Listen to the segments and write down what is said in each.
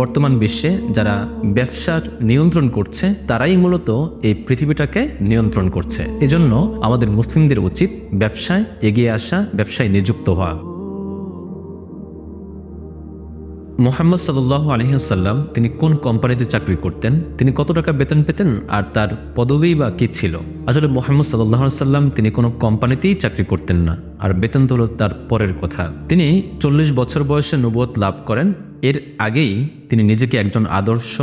বর্তমান বিশ্বে যারা ব্যবসার নিয়ন্ত্রণ করছে তারাই মূলত এই পৃথিবীটাকে নিয়ন্ত্রণ করছে। এজন্য আমাদের মুসলিমদের উচিত ব্যবসায় এগিয়ে আসা, ব্যবসায় নিযুক্ত হওয়া। মুহাম্মদ সাল্লাল্লাহু আলাইহি ওয়াসাল্লাম তিনি কোন কোম্পানিতে চাকরি করতেন, তিনি কত টাকা বেতন পেতেন, আর তার পদবি বা কি ছিল? আসলে মুহাম্মদ সাল্লাল্লাহু আলাইহি ওয়াসাল্লাম তিনি কোনো কোম্পানিতেই চাকরি করতেন না, আর বেতন তো হলো তার পরের কথা। তিনি 40 বছর বয়সে নবুয়ত লাভ করেন। এর আগেই তিনি নিজেকে একজন আদর্শ,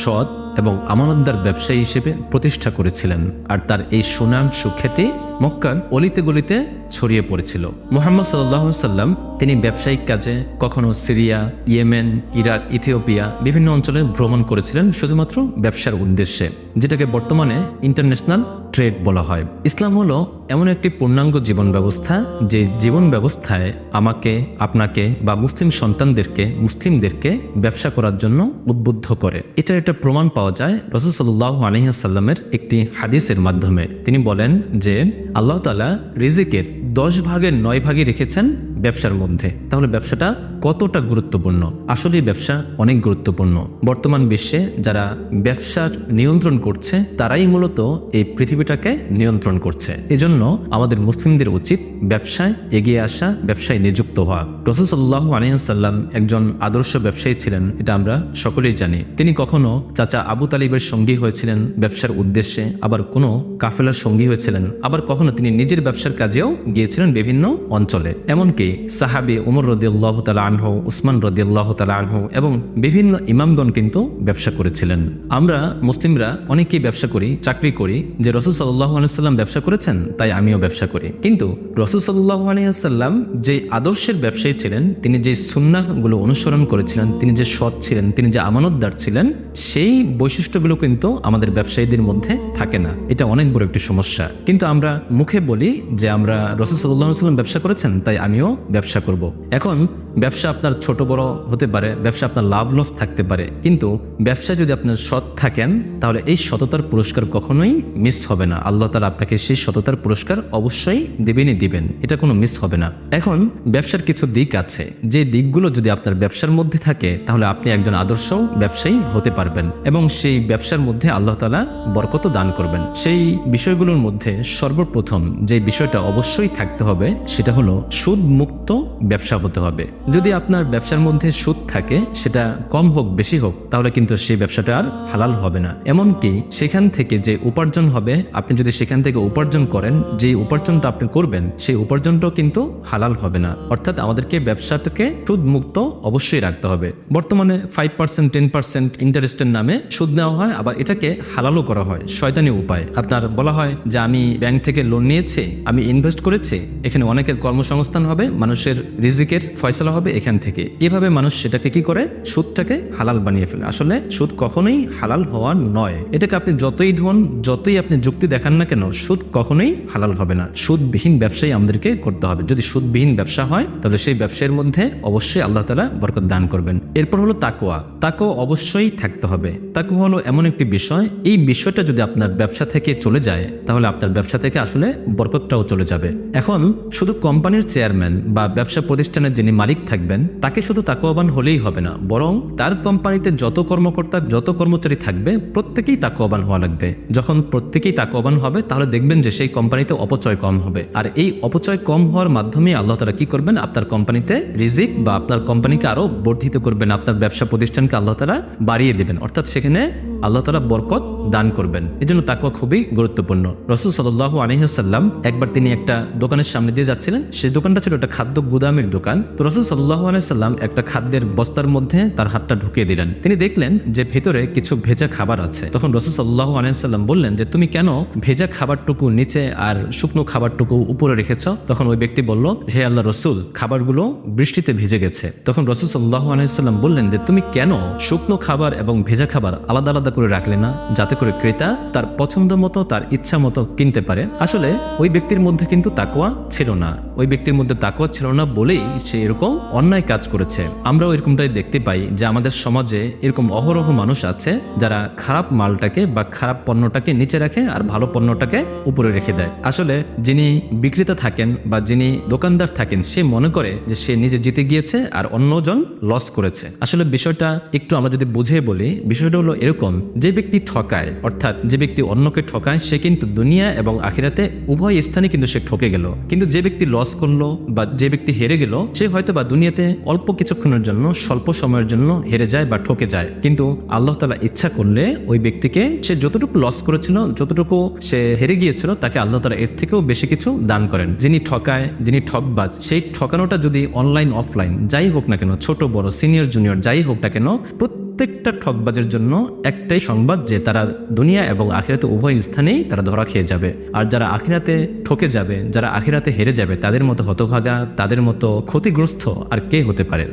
সৎ এবং আমানতদার ব্যবসায়ী হিসেবে প্রতিষ্ঠা করেছিলেন, আর তার এই সুনাম সুখ্যাতি মক্কার অলিতে গলিতে ছড়িয়ে পড়েছিল। মুহাম্মদ সাল্লাল্লাহু আলাইহি ওয়াসাল্লাম তিনি ব্যবসায়িক কাজে কখনো সিরিয়া, ইয়েমেন, ইরাক, ইথিওপিয়া বিভিন্ন অঞ্চলে ভ্রমণ করেছিলেন শুধুমাত্র ব্যবসার উদ্দেশ্যে, যেটাকে বর্তমানে ইন্টারন্যাশনাল ট্রেড বলা হয়। ইসলাম হলো এমন একটি পূর্ণাঙ্গ জীবন ব্যবস্থা যে জীবন ব্যবস্থায় আমাকে, আপনাকে বা মুসলিম সন্তানদেরকে, মুসলিমদেরকে ব্যবসা করার জন্য উদ্বুদ্ধ করে। এটার একটা প্রমাণ পাওয়া যায় রাসূল সাল্লাল্লাহু আলাইহি ওয়াসাল্লামের একটি হাদিসের মাধ্যমে। তিনি বলেন যে আল্লাহ তাআলা রিজিকের 10 ভাগের 9 ভাগই রেখেছেন ব্যবসার মধ্যে। তাহলে ব্যবসাটা কতটা গুরুত্বপূর্ণ? আসলে ব্যবসা অনেক গুরুত্বপূর্ণ। বর্তমান বিশ্বে যারা ব্যবসার নিয়ন্ত্রণ করছে তারাই মূলত এই পৃথিবীটাকে নিয়ন্ত্রণ করছে। এজন্য আমাদের মুসলিমদের উচিত ব্যবসায় এগিয়ে আসা, ব্যবসায় নিযুক্ত হওয়া। রাসূল সাল্লাল্লাহু আলাইহি ওয়াসাল্লাম একজন আদর্শ ব্যবসায়ী ছিলেন, এটা আমরা সকলেই জানি। তিনি কখনো চাচা আবু তালিবের সঙ্গী হয়েছিলেন ব্যবসার উদ্দেশ্যে, আবার কোনো কাফেলার সঙ্গী হয়েছিলেন, আবার কখনো তিনি নিজের ব্যবসার কাজেও গিয়েছিলেন বিভিন্ন অঞ্চলে। এমনকি সাহাবী ওমর রাদিয়াল্লাহু তাআলা আনহু, উসমান রাদিয়াল্লাহু তাআলা আনহু এবং বিভিন্ন ইমামগণ কিন্তু ব্যবসা করেছিলেন। আমরা মুসলিমরা অনেকেই ব্যবসা করি, চাকরি করি, যে রাসূল সাল্লাল্লাহু আলাইহি ওয়াসাল্লাম ব্যবসা করেছেন তাই আমিও ব্যবসা করি। কিন্তু রাসূল সাল্লাল্লাহু আলাইহি ওয়াসাল্লাম যে আদর্শের ব্যবসায়ী ছিলেন, তিনি যে সুন্নাহগুলো অনুসরণ করেছিলেন, তিনি যে সৎ ছিলেন, তিনি যে আমানতদার ছিলেন, সেই বৈশিষ্ট্যগুলো কিন্তু আমাদের ব্যবসায়ীদের মধ্যে থাকে না। এটা অনেক বড় একটি সমস্যা। কিন্তু আমরা মুখে বলি যে আমরা রাসূল সাল্লাল্লাহু আলাইহি ওয়াসাল্লাম ব্যবসা করেছেন তাই আমিও ব্যবসা করব। এখন ব্যবসা আপনার ছোট বড় হতে পারে, ব্যবসা আপনার লাভ লস থাকতে পারে, কিন্তু ব্যবসায় যদি আপনার সৎ থাকেন তাহলে এই সততার পুরস্কার কখনোই মিস হবে না। আল্লাহ তাআলা আপনাকে সেই সততার পুরস্কার অবশ্যই দিবেনই দিবেন, এটা কোনো মিস হবে না। এখন ব্যবসার কিছু দিক আছে, যে দিকগুলো যদি আপনার ব্যবসার মধ্যে থাকে তাহলে আপনি একজন আদর্শ ব্যবসায়ী হতে পারবেন এবং সেই ব্যবসার মধ্যে আল্লাহ তাআলা বরকত দান করবেন। সেই বিষয়গুলোর মধ্যে সর্বপ্রথম যে বিষয়টা অবশ্যই থাকতে হবে সেটা হলো সুদ মুক্ত ব্যবসা হতে হবে। যদি আপনার ব্যবসার মধ্যে সুদ থাকে, সেটা কম হোক বেশি হোক, তাহলে কিন্তু সেই ব্যবসাটা আর হালাল হবে না। এমনকি সেখান থেকে যে উপার্জন হবে, আপনি যদি সেখান থেকে উপার্জন করেন, যে উপার্জনটা আপনি করবেন সেই উপার্জনটাও কিন্তু হালাল হবে না। অর্থাৎ আমাদেরকে ব্যবসাটাকে সুদ মুক্ত অবশ্যই রাখতে হবে। বর্তমানে 5%, 10% ইন্টারেস্টের নামে সুদ নেওয়া হয়, আবার এটাকে হালালও করা হয় শয়তানি উপায়। আপনার বলা হয় যে আমি ব্যাংক থেকে লোন নিয়েছি, আমি ইনভেস্ট করেছি, এখানে অনেকের কর্মসংস্থান হবে, মানুষের রিজিকের ফয়সালা হবে এখান থেকে। এভাবে মানুষ সেটাকে কি করে, সুদটাকে হালাল বানিয়ে ফেলে। আসলে সুদ কখনোই হালাল হওয়া নয়। এটাকে আপনি যতই ধন, যতই আপনি যুক্তি দেখান না কেন, সুদ কখনোই হালাল হবে না। সুদবিহীন ব্যবসায়ী আমাদেরকে করতে হবে। যদি সুদবিহীন ব্যবসা হয় তাহলে সেই ব্যবসায়ের মধ্যে অবশ্যই আল্লাহ তাআলা বরকত দান করবেন। এরপর হলো তাকওয়া। তাকওয়া অবশ্যই থাকতে হবে। তাকওয়া হলো এমন একটি বিষয়, এই বিষয়টা যদি আপনার ব্যবসা থেকে চলে যায় তাহলে আপনার ব্যবসা থেকে আসলে বরকতটাও চলে যাবে। এখন শুধু কোম্পানির চেয়ারম্যান বা ব্যবসা প্রতিষ্ঠানের যিনি মালিক থাকবেন তাকে শুধু তাকওয়াবান হলেই হবে না, বরং তার কোম্পানিতে যত কর্মকর্তা, যত কর্মচারী থাকবে প্রত্যেকেই তাকওয়াবান হওয়া লাগবে। যখন প্রত্যেকেই তাকওয়াবান হবে তাহলে দেখবেন যে সেই কোম্পানিতে অপচয় কম হবে, আর এই অপচয় কম হওয়ার মাধ্যমে আল্লাহ তাআলা কি করবেন, আপনার কোম্পানিতে রিজিক বা আপনার কোম্পানিকে আরো বর্ধিত করবেন, আপনার ব্যবসা প্রতিষ্ঠানকে আল্লাহ তাআলা বাড়িয়ে দেবেন, অর্থাৎ সেখানে আল্লাহ তাআলা বরকত দান করবেন। এজন্য তাকওয়া খুবই গুরুত্বপূর্ণ। রাসূল সাল্লাল্লাহু আলাইহি ওয়াসাল্লাম একবার তিনি একটা দোকানের সামনে দিয়ে যাচ্ছিলেন, সেই দোকানটা ছিল একটা খাদ্য গুদামের দোকান। তো রাসূল সাল্লাল্লাহু আলাইহি ওয়াসাল্লাম একটা খাদ্যের বস্তার মধ্যে তার হাতটা ঢুকিয়ে দিলেন। তিনি দেখলেন যে ভেতরে কিছু ভেজা খাবার আছে। তখন রাসূল সাল্লাল্লাহু আলাইহি ওয়াসাল্লাম বললেন যে তুমি কেন ভেজা খাবারটুকু নিচে আর শুকনো খাবারটুকু উপরে রেখেছো? তখন ওই ব্যক্তি বলল, হে আল্লাহ রাসূল, খাবারগুলো বৃষ্টিতে ভিজে গেছে। তখন রাসূল সাল্লাল্লাহু আলাইহি ওয়াসাল্লাম বললেন যে তুমি কেন শুকনো খাবার এবং ভেজা খাবার আলাদা আলাদা আলাদা করে রাখলে না, যাতে করে ক্রেতা তার পছন্দ মতো তার ইচ্ছা মতো কিনতে পারে। আসলে ওই ব্যক্তির মধ্যে কিন্তু তাকওয়া ছিল না, ওই ব্যক্তির মধ্যে তাকওয়া ছিল না বলেই সে এরকম অন্যায় কাজ করেছে। আমরাও এরকমটাই দেখতে পাই যে আমাদের সমাজে এরকম অহরহ মানুষ আছে যারা খারাপ মালটাকে বা খারাপ পণ্যটাকে নিচে রাখে আর ভালো পণ্যটাকে উপরে রেখে দেয়। আসলে যিনি বিক্রেতা থাকেন বা যিনি দোকানদার থাকেন সে মনে করে যে সে নিজে জিতে গিয়েছে আর অন্যজন লস করেছে। আসলে বিষয়টা একটু আমরা যদি বুঝে বলি, বিষয়টা হলো এরকম, যে ব্যক্তি ঠকায় অর্থাৎ যে ব্যক্তি অন্যকে ঠকায় সে কিন্তু দুনিয়া এবং আখিরাতে উভয় স্থানে কিন্তু সে ঠকে গেল। কিন্তু যে ব্যক্তি লস করলো বা যে ব্যক্তি হেরে গেল সে হয়তো বা দুনিয়াতে অল্প কিছুক্ষণের জন্য স্বল্প সময়ের জন্য হেরে যায় বা ঠকে যায়, কিন্তু আল্লাহ তাআলা ইচ্ছা করলে ওই ব্যক্তিকে সে যতটুকু লস করেছিল, যতটুকু সে হেরে গিয়েছিল, তাকে আল্লাহ তাআলা এর থেকেও বেশি কিছু দান করেন। যিনি ঠকায়, যিনি ঠকবাজ, সেই ঠকানোটা যদি অনলাইন অফলাইন যাই হোক না কেন, ছোট বড় সিনিয়র জুনিয়র যাই হোক না কেন, প্রত্যেকটা ঠকবাজের জন্য একটাই সংবাদ যে তারা দুনিয়া এবং আখিরাতে উভয় স্থানেই তারা ধরা খেয়ে যাবে। আর যারা আখিরাতে ঠকে যাবে, যারা আখিরাতে হেরে যাবে, তাদের মতো হতভাগা, তাদের মতো ক্ষতিগ্রস্ত আর কে হতে পারে।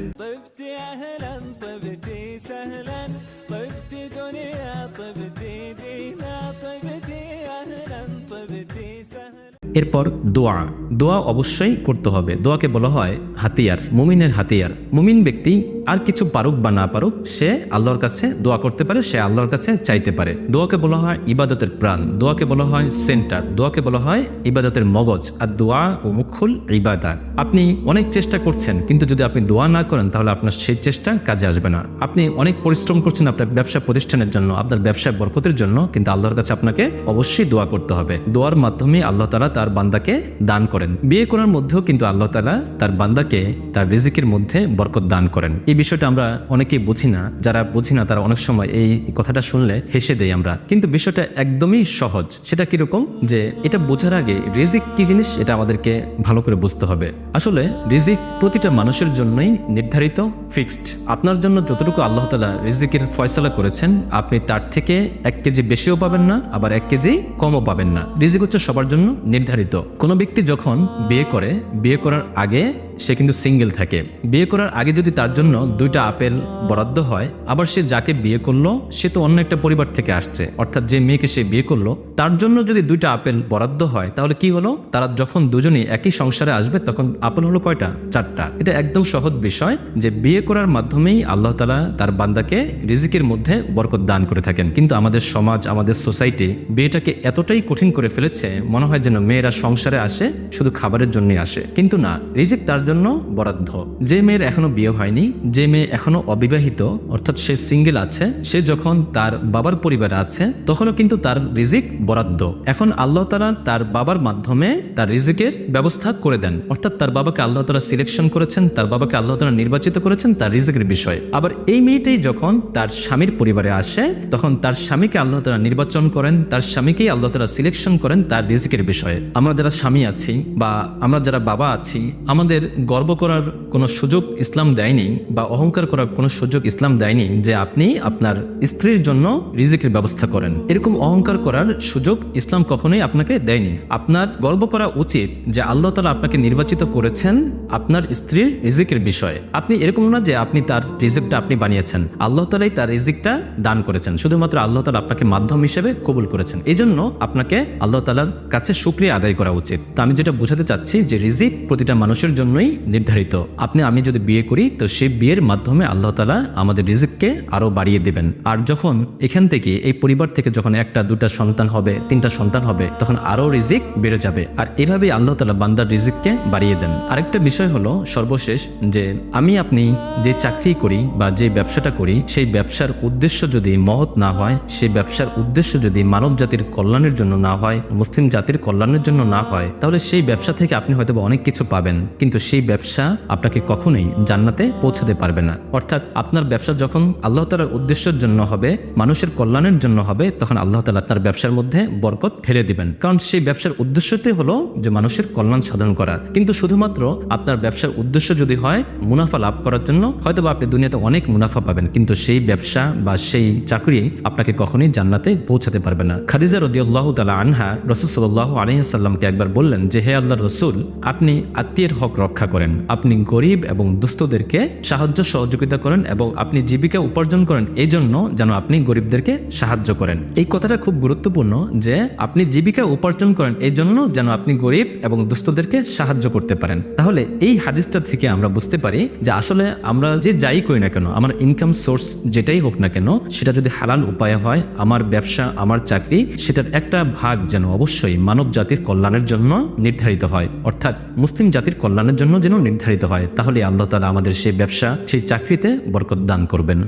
এরপর দোয়া, দোয়া অবশ্যই করতে হবে। দোয়াকে বলা হয় হাতিয়ার, মুমিনের হাতিয়ার। মুমিন ব্যক্তি আর কিছু পারুক বা না পারুক সে আল্লাহর কাছে দোয়া করতে পারে, সে আল্লাহর কাছে চাইতে পারে। দোয়াকে বলা হয় ইবাদতের প্রাণ, দোয়াকে বলা হয় সেন্টার, দোয়াকে বলা হয় ইবাদতের মগজ। আর দোয়া ও মুখুল ইবাদা। আপনি অনেক চেষ্টা করছেন কিন্তু যদি আপনি দোয়া না করেন তাহলে আপনার সেই চেষ্টা কাজে আসবে না। আপনি অনেক পরিশ্রম করছেন আপনার ব্যবসা প্রতিষ্ঠানের জন্য, আপনার ব্যবসায় বরকতের জন্য, কিন্তু আল্লাহর কাছে আপনাকে অবশ্যই দোয়া করতে হবে। দোয়ার মাধ্যমে আল্লাহ তাআলা তার বান্দাকে দান করেন। বিয়ে করার মধ্যেও কিন্তু আল্লাহ তাআলা তার বান্দাকে তার রিজিকের মধ্যে বরকত দান করেন। এই বিষয়টা আমরা অনেকেই বুঝি না, যারা বুঝি না তারা অনেক সময় এই কথাটা শুনলে হেসে দেই আমরা, কিন্তু বিষয়টা একদমই সহজ। সেটা কিরকম, যে এটা বোঝার আগে রিজিক কি জিনিস এটা আমাদেরকে ভালো করে বুঝতে হবে। আসলে রিজিক প্রতিটা মানুষের জন্যই নির্ধারিত, ফিক্সড। আপনার জন্য যতটুকু আল্লাহ তাআলা রিজিকের ফয়সালা করেছেন আপনি তার থেকে 1 কেজি বেশিও পাবেন না, আবার 1 কেজি কমও পাবেন না। রিজিক হচ্ছে সবার জন্য নির্ধারিত। কোনো ব্যক্তি যখন বিয়ে করে, বিয়ে করার আগে সে কিন্তু সিঙ্গেল থাকে। বিয়ে করার আগে যদি তার জন্য 2টা আপেল বরাদ্দ হয়, আবার সে যাকে বিয়ে করলো সে তো অন্য একটা পরিবার থেকে আসছে, অর্থাৎ যে মেয়েকে সে বিয়ে করলো তার জন্য যদি 2টা আপেল বরাদ্দ হয় তাহলে কি হলো, তারা যখন দুজনেই একই সংসারে আসবে তখন আপেল হলো কয়টা? 4টা। এটা একদম সহজ বিষয় যে বিয়ে করার মাধ্যমেই আল্লাহ তাআলা তার বান্দাকে রিজিকের মধ্যে বরকত দান করে থাকেন। কিন্তু আমাদের সমাজ, আমাদের সোসাইটি বিয়েটাকে এতটাই কঠিন করে ফেলেছে, মনে হয় যেন মেয়েরা সংসারে আসে শুধু খাবারের জন্যই আসে, কিন্তু না, রিজিক তার জন্য বরাদ্দ। যে মেয়ের এখনো বিয়ে হয়নি, যে মেয়ে এখনো অবিবাহিত অর্থাৎ সে সিঙ্গেল আছে, সে যখন তার বাবার পরিবারে আছে তখনও কিন্তু তার রিজিক বরাদ্দ। এখন আল্লাহ তাআলা তার বাবার মাধ্যমে তার রিজিকের ব্যবস্থা করে দেন, অর্থাৎ তার বাবাকে আল্লাহ তাআলা সিলেকশন করেছেন, তার বাবাকে আল্লাহ তাআলা নির্বাচিত করেছেন তার রিজিকের বিষয়ে। আবার এই মেয়েটাই যখন তার স্বামীর পরিবারে আসে তখন তার স্বামীকে আল্লাহ তাআলা নির্বাচন করেন, তার স্বামীকেই আল্লাহ তাআলা সিলেকশন করেন তার রিজিকের বিষয়ে। আমরা যারা স্বামী আছি বা আমরা যারা বাবা আছি, আমাদের গর্ব করার কোনো সুযোগ ইসলাম দেয়নি বা অহংকার করার কোনো সুযোগ ইসলাম দেয়নি যে আপনি আপনার স্ত্রীর জন্য রিজিকের ব্যবস্থা করেন। এরকম অহংকার করার সুযোগ ইসলাম কখনোই আপনাকে দেয়নি। আপনার গর্ব করা উচিত যে আল্লাহ তাআলা আপনাকে নির্বাচিত করেছেন আপনার স্ত্রীর রিজিকের বিষয়ে। আপনি এরকম না যে আপনি তার রিজিকটা আপনি বানিয়েছেন, আল্লাহ তাআলাই তার রিজিকটা দান করেছেন, শুধুমাত্র আল্লাহ তাআলা আপনাকে মাধ্যম হিসেবে কবুল করেছেন। এই জন্য আপনাকে আল্লাহ তাআলার কাছে শুকরিয়া আদায় করা উচিত। তো আমি যেটা বোঝাতে চাচ্ছি যে রিজিক প্রতিটা মানুষের জন্যই নির্ধারিত। আমি যদি বিয়ে করি তো সেই বিয়ের মাধ্যমে আল্লাহ তাআলা আমাদের রিজিককে আরো বাড়িয়ে দেবেন। আর যখন এখান থেকে এই পরিবার থেকে যখন 1টা 2টা সন্তান হবে, 3টা সন্তান হবে, তখন আরো রিজিক বেড়ে যাবে। আর এভাবেই আল্লাহ তাআলা বান্দার রিজিককে বাড়িয়ে দেন। আরেকটা বিষয় হলো সর্বশেষ, যে আপনি যে চাকরি করি বা যে ব্যবসাটা করি সেই ব্যবসার উদ্দেশ্য যদি মহৎ না হয়, সেই ব্যবসার উদ্দেশ্য যদি মানব জাতির কল্যাণের জন্য না হয়, মুসলিম জাতির কল্যাণের জন্য না হয়, তাহলে সেই ব্যবসা থেকে আপনি হয়তো অনেক কিছু পাবেন কিন্তু সেই ব্যবসা আপনাকে কখনোই জান্নাতে পৌঁছাতে পারবে না। অর্থাৎ আপনার ব্যবসা যখন আল্লাহ তাআলার উদ্দেশ্যের জন্য হবে, মানুষের কল্যাণের জন্য হবে, তখন আল্লাহ তাআলা তার ব্যবসার মধ্যে বরকত ফেলে দিবেন। কারণ সেই ব্যবসার উদ্দেশ্যটাই হলো যে মানুষের কল্যাণ সাধন করা। কিন্তু শুধুমাত্র আপনার ব্যবসার উদ্দেশ্য যদি হয় মুনাফা লাভ করার জন্য, হয়তো বা আপনি দুনিয়াতে অনেক মুনাফা পাবেন কিন্তু সেই ব্যবসা বা সেই চাকরি আপনাকে কখনোই জান্নাতে পৌঁছাতে পারবে না। খাদিজা রাদিয়াল্লাহু তাআলা আনহা রাসূল সাল্লাল্লাহু আলাইহি ওয়াসাল্লামকে একবার বললেন যে হে আল্লাহর রাসূল, আপনি আত্মীয়ের হক রক্ষা রক্ষা করেন, আপনি গরিব এবং দুস্থদেরকে সাহায্য সহযোগিতা করেন এবং আপনি জীবিকা উপার্জন করেন এই জন্য যেন আপনি গরিবদেরকে সাহায্য করেন। এই কথাটা খুব গুরুত্বপূর্ণ যে আপনি জীবিকা উপার্জন করেন এই জন্য যেন আপনি গরিব এবং দুস্থদেরকে সাহায্য করতে পারেন। তাহলে এই হাদিসটা থেকে আমরা বুঝতে পারি যে আসলে আমরা যে যাই করি না কেন, আমার ইনকাম সোর্স যেটাই হোক না কেন, সেটা যদি হালাল উপায়ে হয়, আমার ব্যবসা, আমার চাকরি, সেটার একটা ভাগ যেন অবশ্যই মানব জাতির কল্যাণের জন্য নির্ধারিত হয়, অর্থাৎ মুসলিম জাতির কল্যাণের জন্য যেন নির্ধারিত হয়। তাহলে আল্লাহ তাআলা আমাদের সেই ব্যবসা, সেই চাকরিতে বরকত দান করবেন।